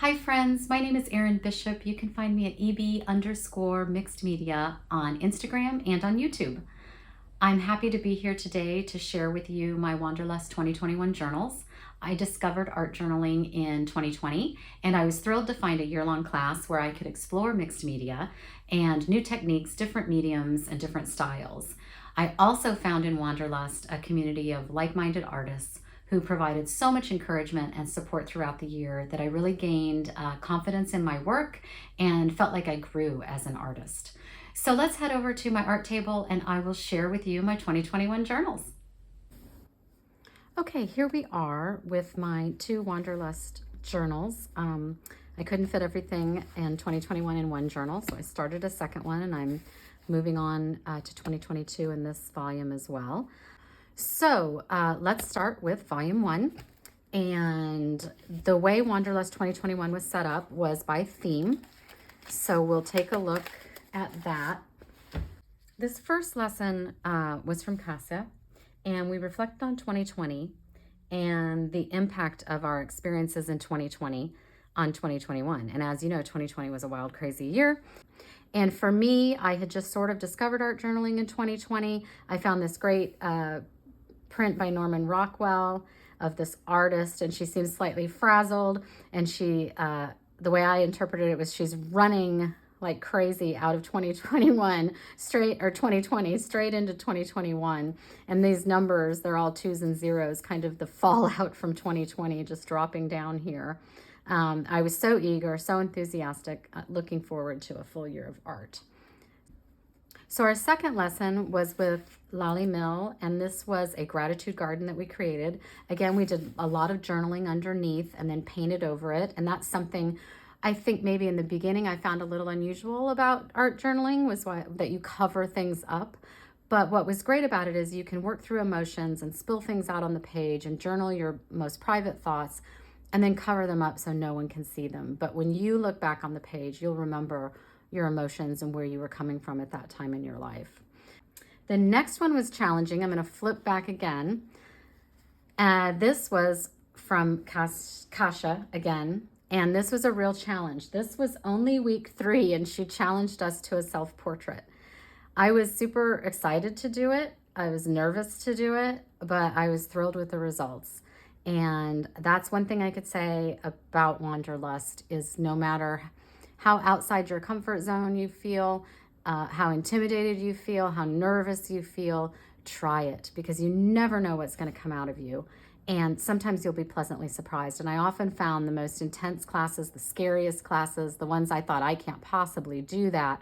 Hi friends, my name is Erin Bishop. You can find me at EB_mixed media on Instagram and on YouTube. I'm happy to be here today to share with you my Wanderlust 2021 journals. I discovered art journaling in 2020 and I was thrilled to find a year-long class where I could explore mixed media and new techniques, different mediums, and different styles. I also found in Wanderlust a community of like-minded artists who provided so much encouragement and support throughout the year that I really gained confidence in my work and felt like I grew as an artist. So let's head over to my art table and I will share with you my 2021 journals. Okay, here we are with my two Wanderlust journals. I couldn't fit everything in 2021 in one journal, so I started a second one and I'm moving on to 2022 in this volume as well. So let's start with volume 1. And the way Wanderlust 2021 was set up was by theme. So we'll take a look at that. This first lesson was from Casa, and we reflected on 2020 and the impact of our experiences in 2020 on 2021. And as you know, 2020 was a wild, crazy year. And for me, I had just sort of discovered art journaling in 2020. I found this great print by Norman Rockwell of this artist, and she seems slightly frazzled, and she the way I interpreted it was she's running like crazy out of 2021 straight, or 2020 straight into 2021, and these numbers, they're all 2s and 0s, kind of the fallout from 2020 just dropping down here. I was so eager, so enthusiastic, looking forward to a full year of art. So our second lesson was with Lally Mill, and this was a gratitude garden that we created. Again, we did a lot of journaling underneath and then painted over it, and that's something I think maybe in the beginning I found a little unusual about art journaling, was that you cover things up. But what was great about it is you can work through emotions and spill things out on the page and journal your most private thoughts and then cover them up so no one can see them. But when you look back on the page, you'll remember your emotions and where you were coming from at that time in your life. The next one was challenging. I'm going to flip back again. This was from Kasia again, and this was a real challenge. This was only week 3, and she challenged us to a self-portrait. I was super excited to do it. I was nervous to do it, but I was thrilled with the results. And that's one thing I could say about Wanderlust is no matter how outside your comfort zone you feel, how intimidated you feel, how nervous you feel, try it, because you never know what's going to come out of you. And sometimes you'll be pleasantly surprised. And I often found the most intense classes, the scariest classes, the ones I thought I can't possibly do that,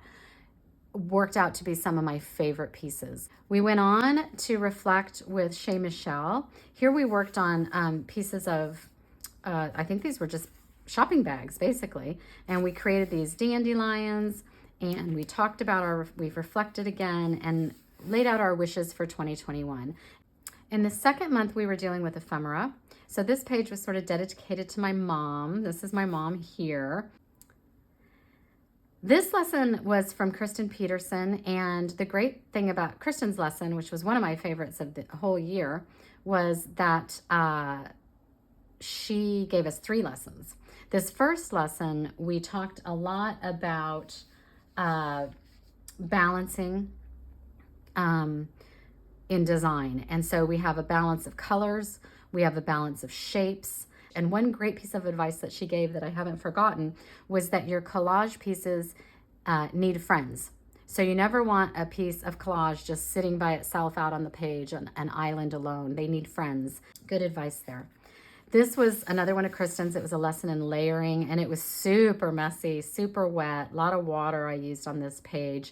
worked out to be some of my favorite pieces. We went on to reflect with Shay Michelle. Here we worked on pieces of, I think these were just shopping bags basically, and we created these dandelions, and we talked about we've reflected again and laid out our wishes for 2021. In the second month we were dealing with ephemera, so this page was sort of dedicated to my mom. This is my mom here. This lesson was from Kristen Peterson, and the great thing about Kristen's lesson, which was one of my favorites of the whole year, was that she gave us 3 lessons. This first lesson, we talked a lot about balancing in design. And so we have a balance of colors, we have a balance of shapes. And one great piece of advice that she gave that I haven't forgotten was that your collage pieces need friends. So you never want a piece of collage just sitting by itself out on the page on an island alone. They need friends. Good advice there. This was another one of Kristen's. It was a lesson in layering, and it was super messy, super wet, a lot of water I used on this page.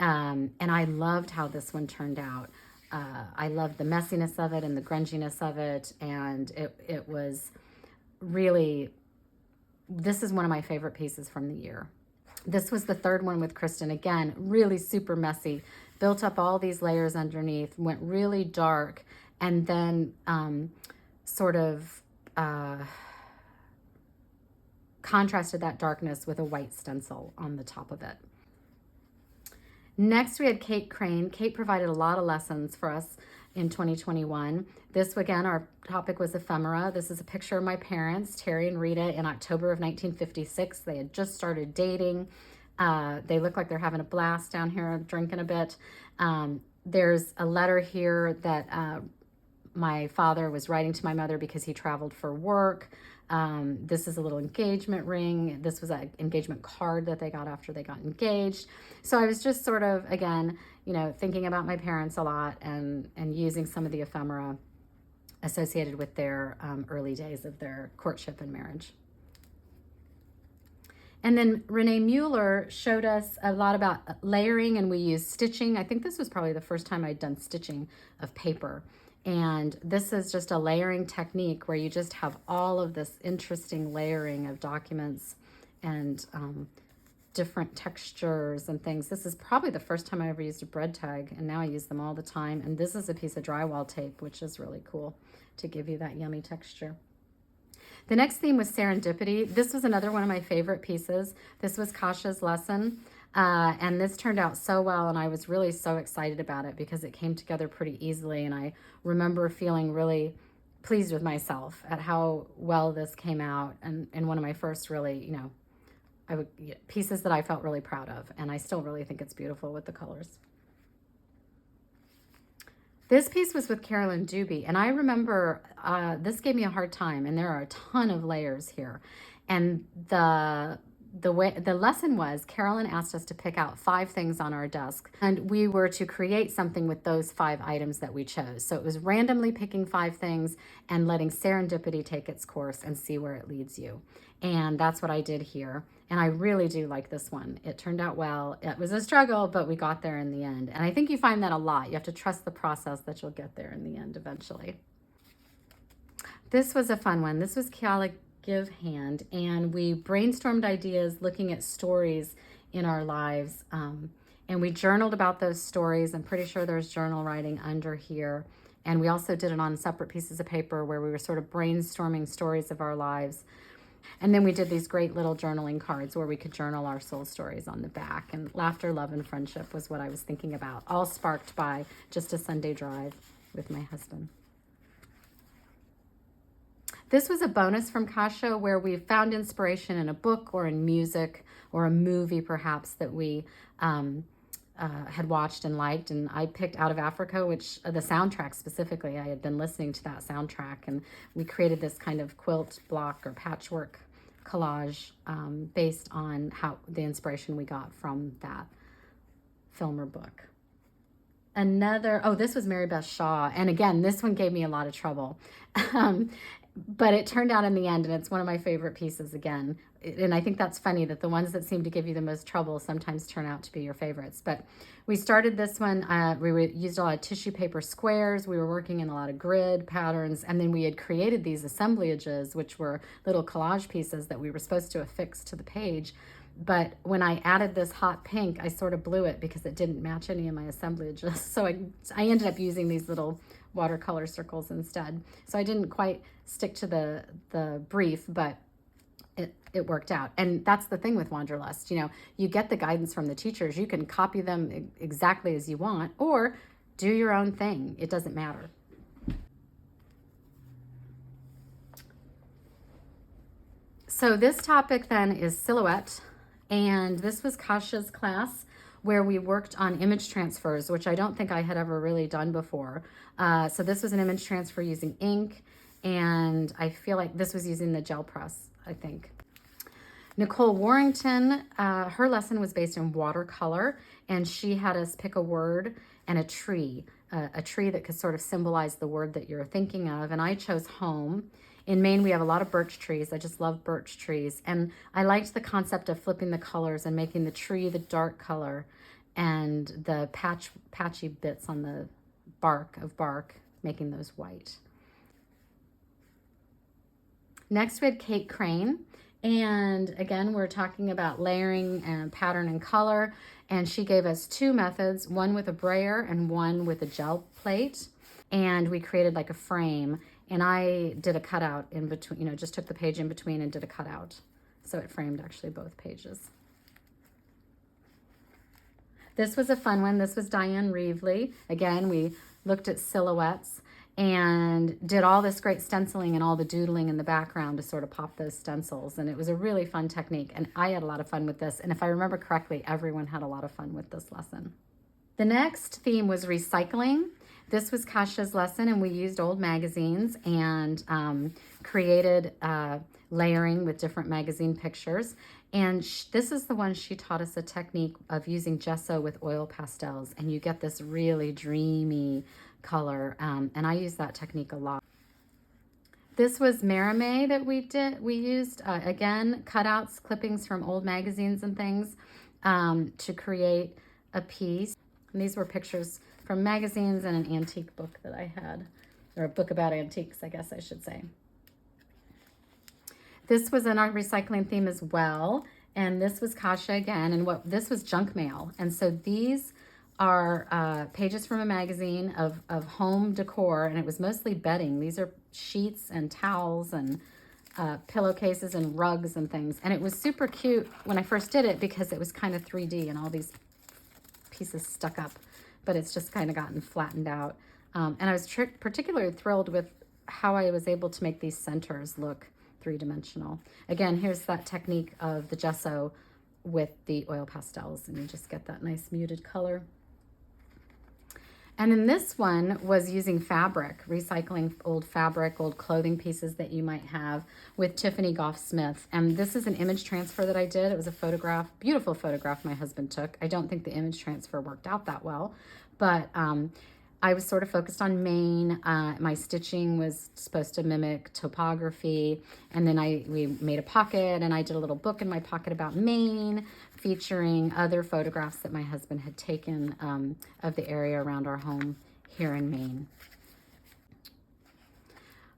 And I loved how this one turned out. I loved the messiness of it and the grunginess of it, and it was really, this is one of my favorite pieces from the year. This was the third one with Kristen. Again, really super messy, built up all these layers underneath, went really dark, and then sort of contrasted that darkness with a white stencil on the top of it. Next, we had Kate Crane. Kate provided a lot of lessons for us in 2021. This, again, our topic was ephemera. This is a picture of my parents, Terry and Rita, in October of 1956. They had just started dating. They look like they're having a blast down here, drinking a bit. There's a letter here that my father was writing to my mother because he traveled for work. This is a little engagement ring. This was an engagement card that they got after they got engaged. So I was just sort of, again, you know, thinking about my parents a lot and using some of the ephemera associated with their early days of their courtship and marriage. And then Renee Mueller showed us a lot about layering, and we used stitching. I think this was probably the first time I'd done stitching of paper. And this is just a layering technique where you just have all of this interesting layering of documents and different textures and things. This is probably the first time I ever used a bread tag, and now I use them all the time. And this is a piece of drywall tape, which is really cool to give you that yummy texture. The next theme was Serendipity. This was another one of my favorite pieces. This was Kasha's lesson. And this turned out so well, and I was really so excited about it because it came together pretty easily, and I remember feeling really pleased with myself at how well this came out, and one of my first really, you know, pieces that I felt really proud of, and I still really think it's beautiful with the colors. This piece was with Carolyn Dube, and I remember this gave me a hard time, and there are a ton of layers here, and the lesson was Carolyn asked us to pick out 5 things on our desk, and we were to create something with those 5 items that we chose. So it was randomly picking 5 things and letting serendipity take its course and see where it leads you. And that's what I did here. And I really do like this one. It turned out well. It was a struggle, but we got there in the end. And I think you find that a lot. You have to trust the process that you'll get there in the end eventually. This was a fun one. This was Kiala Give Hand, and we brainstormed ideas looking at stories in our lives, and we journaled about those stories. I'm pretty sure there's journal writing under here, and we also did it on separate pieces of paper where we were sort of brainstorming stories of our lives. And then we did these great little journaling cards where we could journal our soul stories on the back, and laughter, love, and friendship was what I was thinking about, all sparked by just a Sunday drive with my husband. This was a bonus from Kasha where we found inspiration in a book or in music or a movie perhaps that we had watched and liked. And I picked Out of Africa, which the soundtrack specifically, I had been listening to that soundtrack, and we created this kind of quilt block or patchwork collage based on how the inspiration we got from that film or book. This was Mary Beth Shaw. And again, this one gave me a lot of trouble. But it turned out in the end, and it's one of my favorite pieces again. And I think that's funny that the ones that seem to give you the most trouble sometimes turn out to be your favorites. But we started this one, we used a lot of tissue paper squares, we were working in a lot of grid patterns, and then we had created these assemblages, which were little collage pieces that we were supposed to affix to the page. But when I added this hot pink, I sort of blew it because it didn't match any of my assemblages. So I ended up using these little watercolor circles instead. So I didn't quite stick to the brief, but it worked out. And that's the thing with Wanderlust. You know, you get the guidance from the teachers. You can copy them exactly as you want or do your own thing. It doesn't matter. So this topic then is silhouette. And this was Kasha's class where we worked on image transfers, which I don't think I had ever really done before. So this was an image transfer using ink, and I feel like this was using the gel press, I think. Nicole Warrington, her lesson was based in watercolor, and she had us pick a word and a tree that could sort of symbolize the word that you're thinking of, and I chose home. In Maine, we have a lot of birch trees. I just love birch trees. And I liked the concept of flipping the colors and making the tree the dark color and the patchy bits on the bark, making those white. Next, we had Kate Crane. And again, we're talking about layering and pattern and color. And she gave us 2 methods, one with a brayer and one with a gel plate. And we created like a frame. And I did a cutout in between, just took the page in between and did a cutout. So it framed actually both pages. This was a fun one. This was Diane Reveley. Again, we looked at silhouettes, and did all this great stenciling and all the doodling in the background to sort of pop those stencils. And it was a really fun technique, and I had a lot of fun with this. And if I remember correctly, everyone had a lot of fun with this lesson. The next theme was recycling. This was Kasha's lesson, and we used old magazines and created layering with different magazine pictures. And this is the one she taught us a technique of using gesso with oil pastels, and you get this really dreamy color, and I use that technique a lot. This was Marime that we used, again, cutouts, clippings from old magazines and things to create a piece. And these were pictures from magazines and an antique book that I had, or a book about antiques, I guess I should say. This was an art recycling theme as well, and this was Kasha again, and this was junk mail. And so these are pages from a magazine of home decor, and it was mostly bedding. These are sheets and towels and pillowcases and rugs and things. And it was super cute when I first did it because it was kind of 3D and all these pieces stuck up, but it's just kind of gotten flattened out. And I was particularly thrilled with how I was able to make these centers look three-dimensional. Again, here's that technique of the gesso with the oil pastels, and you just get that nice muted color. And then this one was using fabric, recycling old fabric, old clothing pieces that you might have with Tiffany Goff Smith. And this is an image transfer that I did. It was a photograph, beautiful photograph my husband took. I don't think the image transfer worked out that well, but I was sort of focused on Maine. My stitching was supposed to mimic topography. And then we made a pocket, and I did a little book in my pocket about Maine, featuring other photographs that my husband had taken of the area around our home here in Maine.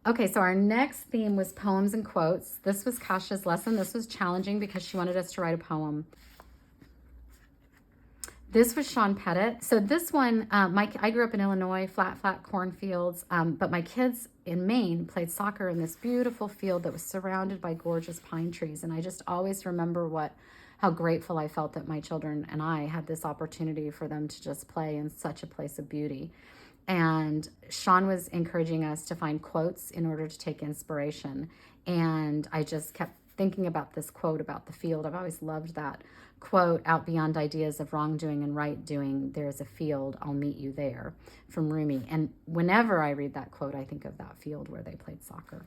Okay, so our next theme was poems and quotes. This was Kasha's lesson. This was challenging because she wanted us to write a poem. This was Sean Pettit. So this one, I grew up in Illinois, flat cornfields, but my kids in Maine played soccer in this beautiful field that was surrounded by gorgeous pine trees. And I just always remember how grateful I felt that my children and I had this opportunity for them to just play in such a place of beauty. And Sean was encouraging us to find quotes in order to take inspiration. And I just kept thinking about this quote about the field. I've always loved that quote, "Out beyond ideas of wrongdoing and right doing, there's a field, I'll meet you there," from Rumi. And whenever I read that quote, I think of that field where they played soccer.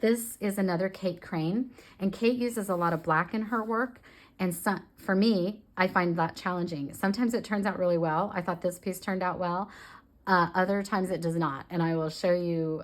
This is another Kate Crane, and Kate uses a lot of black in her work, and for me, I find that challenging. Sometimes it turns out really well. I thought this piece turned out well. Other times it does not, and I will show you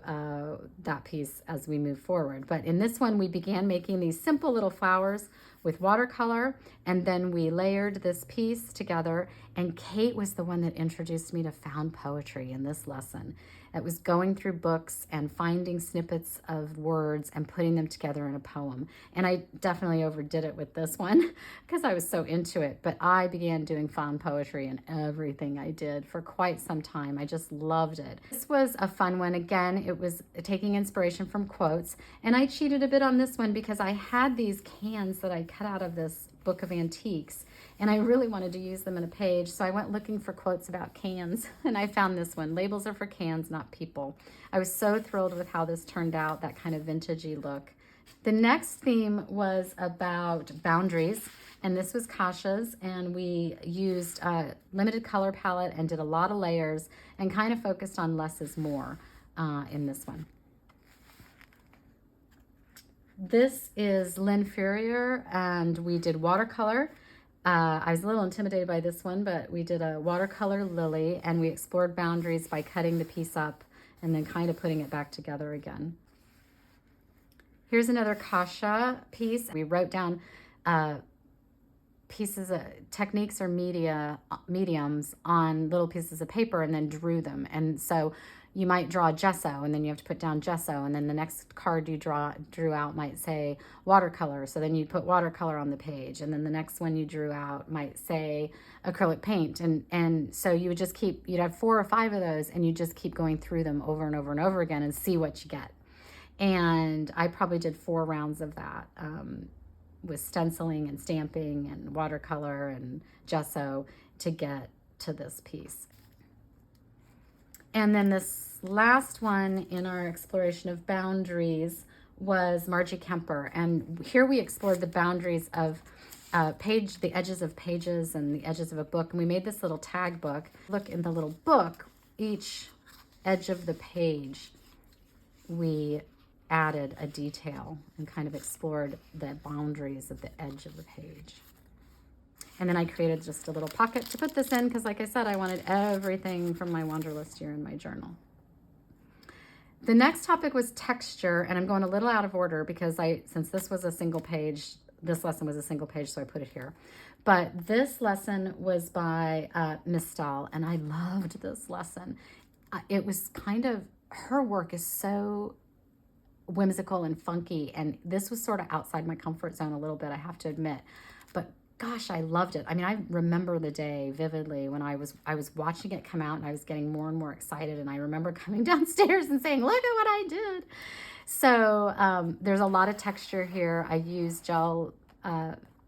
that piece as we move forward. But in this one, we began making these simple little flowers with watercolor, and then we layered this piece together, and Kate was the one that introduced me to found poetry in this lesson. It was going through books and finding snippets of words and putting them together in a poem. And I definitely overdid it with this one because I was so into it. But I began doing found poetry in everything I did for quite some time. I just loved it. This was a fun one. Again, it was taking inspiration from quotes. And I cheated a bit on this one because I had these cans that I cut out of this book of antiques, and I really wanted to use them in a page, so I went looking for quotes about cans, and I found this one: "Labels are for cans, not people." I was so thrilled with how this turned out, that kind of vintagey look. The next theme was about boundaries, and this was Kasha's, and we used a limited color palette and did a lot of layers and kind of focused on less is more in this one. This is Lynn Furrier, and we did watercolor. I was a little intimidated by this one, but we did a watercolor lily, and we explored boundaries by cutting the piece up and then kind of putting it back together again. Here's another Kasha piece. We wrote down pieces of techniques or mediums on little pieces of paper and then drew them. And so you might draw gesso, and then you have to put down gesso, and then the next card you drew out might say watercolor, so then you put watercolor on the page, and then the next one you drew out might say acrylic paint, and so you would just you'd have 4 or 5 of those, and you just keep going through them over and over and over again and see what you get. And I probably did 4 rounds of that with stenciling and stamping and watercolor and gesso to get to this piece. And then this last one in our exploration of boundaries was Margie Kemper. And here we explored the boundaries of the edges of pages and the edges of a book. And we made this little tag book. Look, in the little book, each edge of the page, we added a detail and kind of explored the boundaries of the edge of the page. And then I created just a little pocket to put this in because, like I said, I wanted everything from my Wanderlust year in my journal. The next topic was texture, and I'm going a little out of order because since this was a single page, this lesson was a single page, so I put it here. But this lesson was by Miss Stahl, and I loved this lesson. It was kind of, her work is so whimsical and funky, and this was sort of outside my comfort zone a little bit, I have to admit. But gosh, I loved it. I mean, I remember the day vividly when I was watching it come out, and I was getting more and more excited, and I remember coming downstairs and saying, look at what I did. So there's a lot of texture here. I used gel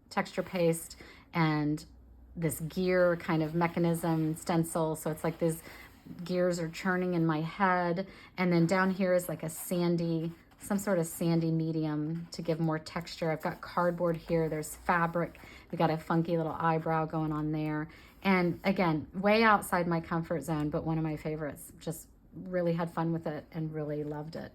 texture paste and this gear kind of mechanism stencil. So it's like these gears are churning in my head. And then down here is like some sort of sandy medium to give more texture. I've got cardboard here. There's fabric. We got a funky little eyebrow going on there. And again, way outside my comfort zone, but one of my favorites. Just really had fun with it and really loved it.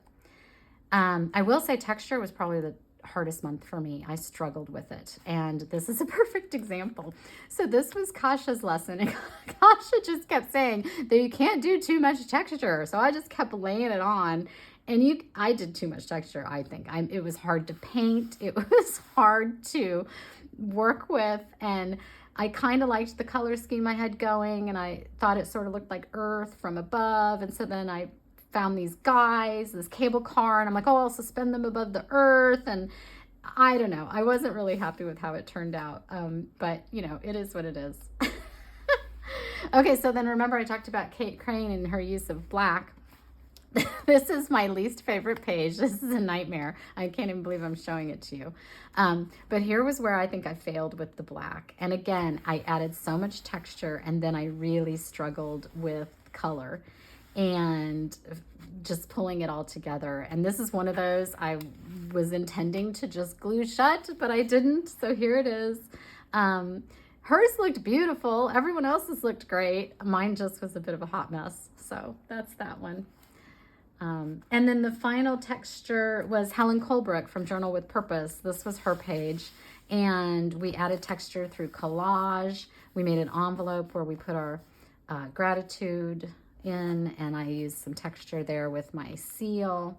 I will say texture was probably the hardest month for me. I struggled with it, and this is a perfect example. So this was Kasha's lesson, and Kasha just kept saying that you can't do too much texture. So I just kept laying it on, and I did too much texture, I think. It was hard to paint. It was hard to work with, and I kind of liked the color scheme I had going, and I thought it sort of looked like earth from above, and so then I found these guys, this cable car, and I'm like, oh, I'll suspend them above the earth, and I don't know. I wasn't really happy with how it turned out, but, you know, it is what it is. Okay, so then remember I talked about Kate Crane and her use of black. This is my least favorite page. This is a nightmare. I can't even believe I'm showing it to you. But here was where I think I failed with the black. And again, I added so much texture, and then I really struggled with color and just pulling it all together. And this is one of those I was intending to just glue shut, but I didn't. So here it is. Hers looked beautiful. Everyone else's looked great. Mine just was a bit of a hot mess. So that's that one. And then the final texture was Helen Colebrook from Journal with Purpose. This was her page. And we added texture through collage. We made an envelope where we put our gratitude in, and I used some texture there with my seal.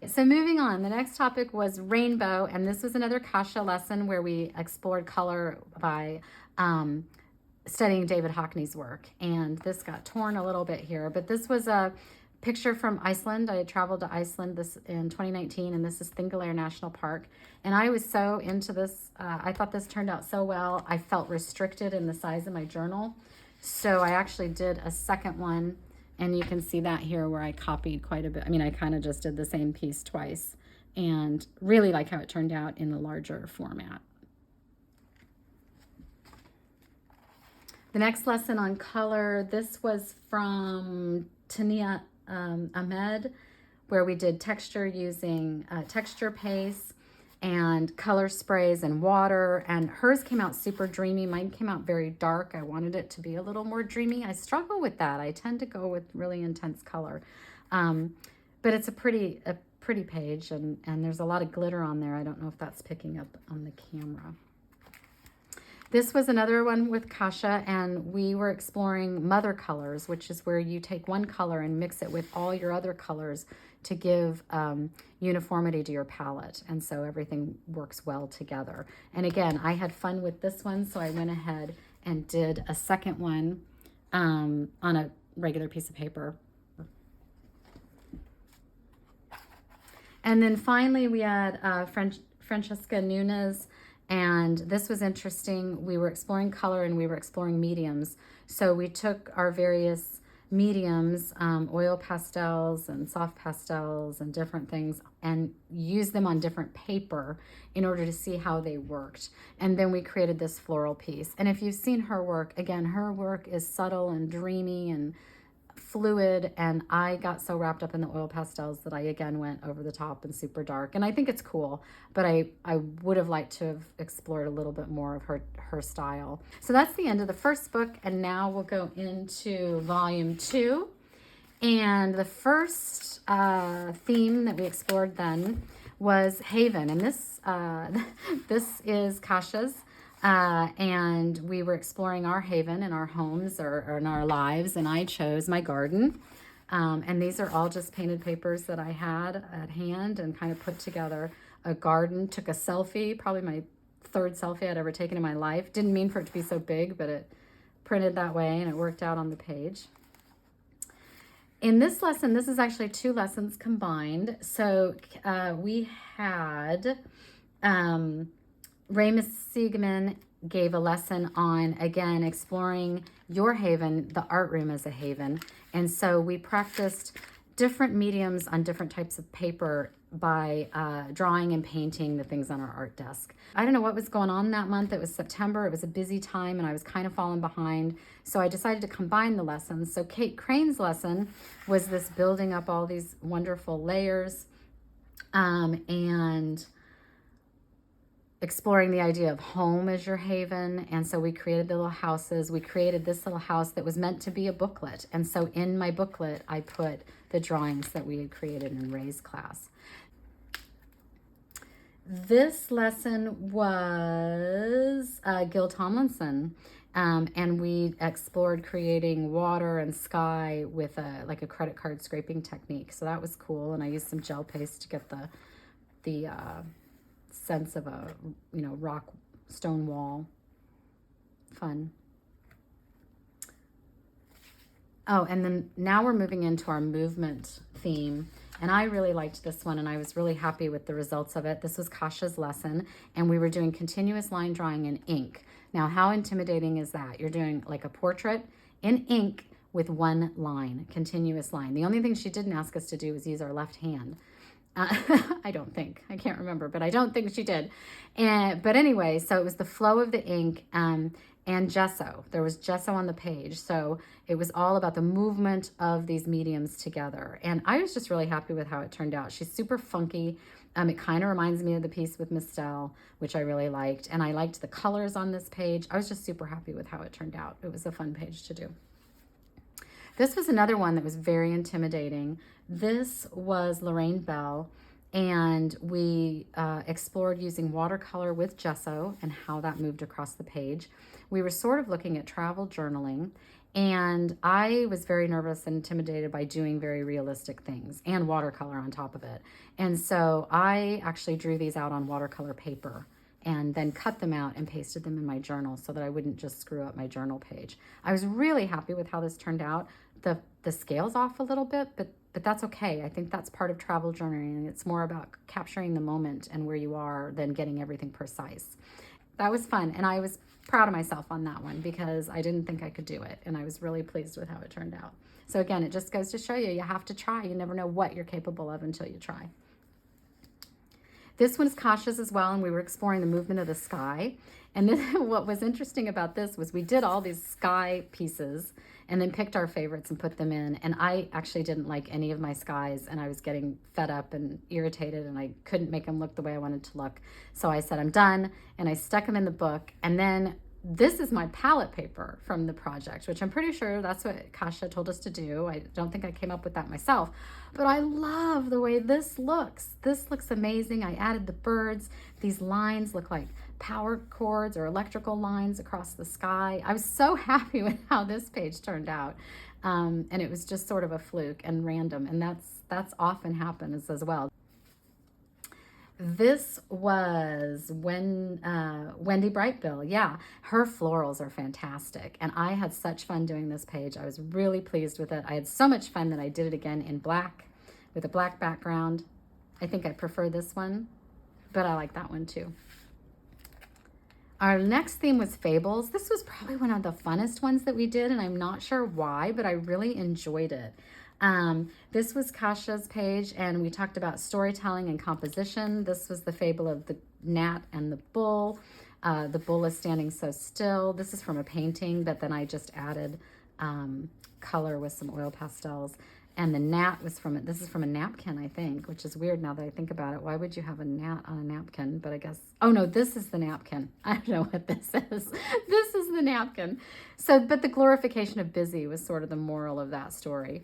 So moving on, the next topic was rainbow, and this was another Kasha lesson where we explored color by studying David Hockney's work. And this got torn a little bit here, but this was a picture from Iceland. I had traveled to Iceland in 2019, and this is Thingvellir National Park. And I was so into this. I thought this turned out so well. I felt restricted in the size of my journal. So I actually did a second one, and you can see that here where I copied quite a bit. I mean, I kind of just did the same piece twice, and really like how it turned out in the larger format. The next lesson on color, this was from Tania Ahmed, where we did texture using texture paste and color sprays and water, and hers came out super dreamy. Mine came out very dark. I wanted it to be a little more dreamy. I struggle with that. I tend to go with really intense color, but it's a pretty page, and there's a lot of glitter on there. I don't know if that's picking up on the camera. This was another one with Kasha, and we were exploring mother colors, which is where you take one color and mix it with all your other colors to give uniformity to your palette. And so everything works well together. And again, I had fun with this one, so I went ahead and did a second one on a regular piece of paper. And then finally we had Francesca Nunez. And this was interesting. We were exploring color and we were exploring mediums. So we took our various mediums, oil pastels and soft pastels and different things, and used them on different paper in order to see how they worked. And then we created this floral piece. And if you've seen her work, again, her work is subtle and dreamy and fluid, and I got so wrapped up in the oil pastels that I again went over the top and super dark. And I think it's cool, but I would have liked to have explored a little bit more of her style. So that's the end of the first book, and now we'll go into volume 2. And the first theme that we explored then was Haven, and this this is Kasha's. And we were exploring our haven in our homes or in our lives, and I chose my garden. And these are all just painted papers that I had at hand and kind of put together a garden. Took a selfie, probably my third selfie I'd ever taken in my life. Didn't mean for it to be so big, but it printed that way and it worked out on the page. In this lesson, this is actually 2 lessons combined. So we had... Ramus Siegman gave a lesson on, again, exploring your haven, the art room as a haven. And so we practiced different mediums on different types of paper by drawing and painting the things on our art desk. I don't know what was going on that month. It was September. It was a busy time, and I was kind of falling behind. So I decided to combine the lessons. So Kate Crane's lesson was this building up all these wonderful layers and exploring the idea of home as your haven. And so we created the little houses. We created this little house that was meant to be a booklet. And so in my booklet, I put the drawings that we had created in Ray's class. This lesson was Gil Tomlinson. And we explored creating water and sky with like a credit card scraping technique. So that was cool. And I used some gel paste to get the sense of a, rock stone wall. Fun. Oh, and then now we're moving into our movement theme. And I really liked this one, and I was really happy with the results of it. This was Kasha's lesson, and we were doing continuous line drawing in ink. Now, how intimidating is that? You're doing like a portrait in ink with one line, continuous line. The only thing she didn't ask us to do was use our left hand. I don't think. I can't remember, but I don't think she did. But anyway, so it was the flow of the ink and gesso. There was gesso on the page. So it was all about the movement of these mediums together. And I was just really happy with how it turned out. She's super funky. It kind of reminds me of the piece with Mistel, which I really liked. And I liked the colors on this page. I was just super happy with how it turned out. It was a fun page to do. This was another one that was very intimidating. This was Lorraine Bell, and we explored using watercolor with gesso and how that moved across the page. We were sort of looking at travel journaling, and I was very nervous and intimidated by doing very realistic things and watercolor on top of it. And so I actually drew these out on watercolor paper and then cut them out and pasted them in my journal so that I wouldn't just screw up my journal page. I was really happy with how this turned out. The scale's off a little bit, but that's okay. I think that's part of travel journaling. It's more about capturing the moment and where you are than getting everything precise. That was fun, and I was proud of myself on that one because I didn't think I could do it, and I was really pleased with how it turned out. So again, it just goes to show you, you have to try. You never know what you're capable of until you try. This one's Kasha's as well, and we were exploring the movement of the sky. And then what was interesting about this was we did all these sky pieces and then picked our favorites and put them in. And I actually didn't like any of my skies, and I was getting fed up and irritated, and I couldn't make them look the way I wanted to look. So I said, I'm done, and I stuck them in the book. And then this is my palette paper from the project, which I'm pretty sure that's what Kasha told us to do. I don't think I came up with that myself, but I love the way this looks. This looks amazing. I added the birds. These lines look like power cords or electrical lines across the sky. I was so happy with how this page turned out. And it was just sort of a fluke and random. And that's often happens as well. This was Wendy Brightbill. Yeah, her florals are fantastic. And I had such fun doing this page. I was really pleased with it. I had so much fun that I did it again in black with a black background. I think I prefer this one, but I like that one too. Our next theme was Fables. This was probably one of the funnest ones that we did, and I'm not sure why, but I really enjoyed it. This was Kasha's page, and we talked about storytelling and composition. This was the fable of the gnat and the bull. The bull is standing so still. This is from a painting, but then I just added color with some oil pastels. And the gnat was from it. This is from a napkin, I think, which is weird now that I think about it. Why would you have a gnat on a napkin? But I guess, oh no, this is the napkin. I don't know what this is. This is the napkin. So, but the glorification of busy was sort of the moral of that story.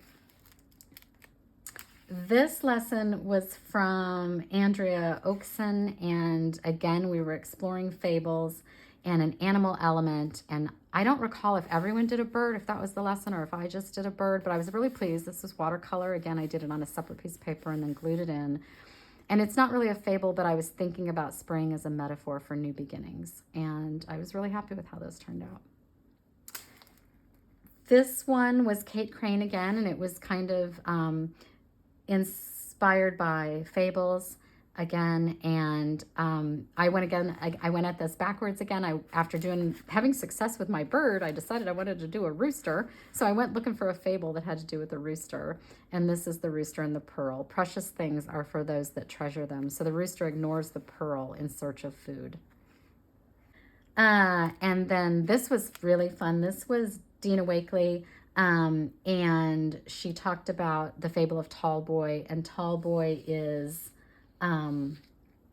This lesson was from Andrea Oakson, and again, we were exploring fables and an animal element, and I don't recall if everyone did a bird, if that was the lesson, or if I just did a bird, but I was really pleased. This was watercolor. Again, I did it on a separate piece of paper and then glued it in. And it's not really a fable, but I was thinking about spring as a metaphor for new beginnings, and I was really happy with how those turned out. This one was Kate Crane again, and it was kind of inspired by Fables again, and I went at this backwards again. After having success with my bird, I decided I wanted to do a rooster, so I went looking for a fable that had to do with a rooster, and this is the rooster and the pearl. Precious things are for those that treasure them. So the rooster ignores the pearl in search of food. And then this was really fun. This was Dina Wakely, and she talked about the fable of Tall Boy, and Tall Boy is an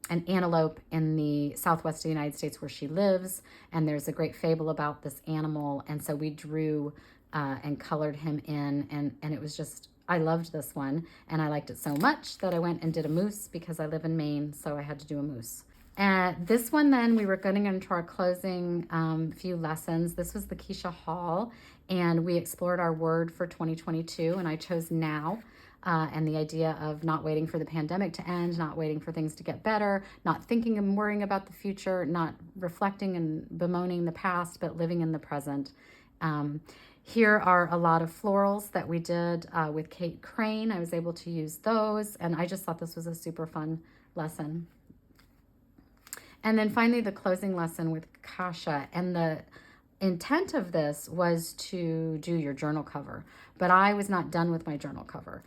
antelope in the southwest of the United States where she lives, and there's a great fable about this animal, and so we drew and colored him in, and it was just, I loved this one, and I liked it so much that I went and did a moose because I live in Maine, so I had to do a moose. This one then, we were getting into our closing few lessons. This was the Keisha Hall, and we explored our word for 2022, and I chose now. And the idea of not waiting for the pandemic to end, not waiting for things to get better, not thinking and worrying about the future, not reflecting and bemoaning the past, but living in the present. Here are a lot of florals that we did with Kate Crane. I was able to use those, and I just thought this was a super fun lesson. And then finally, the closing lesson with Kasha. And the intent of this was to do your journal cover, but I was not done with my journal cover.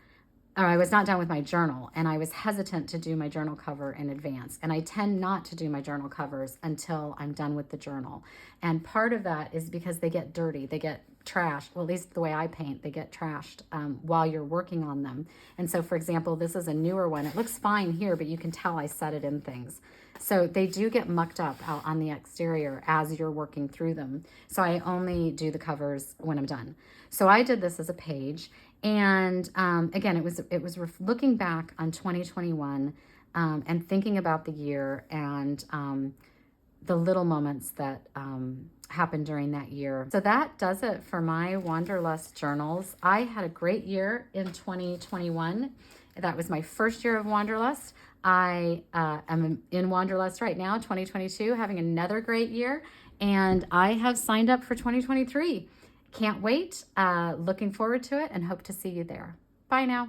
Or I was not done with my journal, and I was hesitant to do my journal cover in advance. And I tend not to do my journal covers until I'm done with the journal. And part of that is because they get dirty, they get trashed. Well, at least the way I paint, they get trashed while you're working on them. And so, for example, this is a newer one. It looks fine here, but you can tell I set it in things. So they do get mucked up out on the exterior as you're working through them. So I only do the covers when I'm done. So I did this as a page. And again, it was looking back on 2021 and thinking about the year and the little moments that happened during that year. So that does it for my Wanderlust journals. I had a great year in 2021. That was my first year of Wanderlust. I am in Wanderlust right now, 2022, having another great year, and I have signed up for 2023. Can't wait, looking forward to it, and hope to see you there. Bye now.